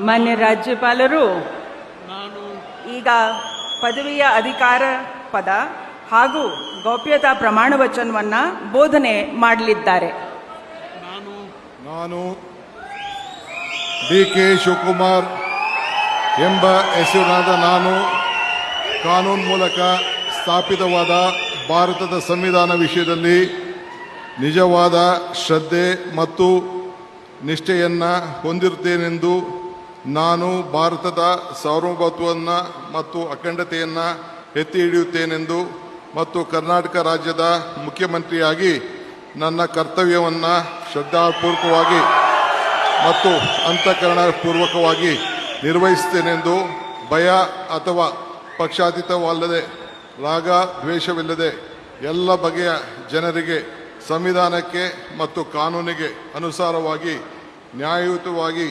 ಮಾನ್ಯ ರಾಜ್ಯಪಾಲರು ನಾನು ಈಗ ಪದವಿಯ ಅಧಿಕಾರ ಪದ ಹಾಗೂ ಗೌಪ್ಯತಾ ಪ್ರಮಾಣ ವಚನವನ್ನು ಬೋಧನೆ ಮಾಡಲಿದ್ದಾರೆ. ನಾನು ಡಿ.ಕೆ. ಶಿವಕುಮಾರ್ ಎಂಬ ಹೆಸರಿನಾದ ನಾನು ಕಾನೂನು ಮೂಲಕ ಸ್ಥಾಪಿತವಾದ ಭಾರತದ ಸಂವಿಧಾನ ವಿಷಯದಲ್ಲಿ ನಿಜವಾದ ಶ್ರದ್ಧೆ ಮತ್ತು ನಿಷ್ಠೆಯನ್ನು ಹೊಂದಿರುತ್ತೇನೆಂದು ನಾನು ಭಾರತದ ಸಾರ್ವಭೌಮತ್ವವನ್ನು ಮತ್ತು ಅಖಂಡತೆಯನ್ನು ಎತ್ತಿ ಹಿಡಿಯುತ್ತೇನೆಂದು ಮತ್ತು ಕರ್ನಾಟಕ ರಾಜ್ಯದ ಮುಖ್ಯಮಂತ್ರಿಯಾಗಿ ನನ್ನ ಕರ್ತವ್ಯವನ್ನು ಶ್ರದ್ಧಾಪೂರ್ವಕವಾಗಿ ಮತ್ತು ಅಂತಃಕರಣಪೂರ್ವಕವಾಗಿ ನಿರ್ವಹಿಸುತ್ತೇನೆಂದು ಭಯ ಅಥವಾ ಪಕ್ಷಾತೀತವಲ್ಲದೆ ರಾಗ ದ್ವೇಷವಿಲ್ಲದೆ ಎಲ್ಲ ಬಗೆಯ ಜನರಿಗೆ ಸಂವಿಧಾನಕ್ಕೆ ಮತ್ತು ಕಾನೂನಿಗೆ ಅನುಸಾರವಾಗಿ ನ್ಯಾಯಯುತವಾಗಿ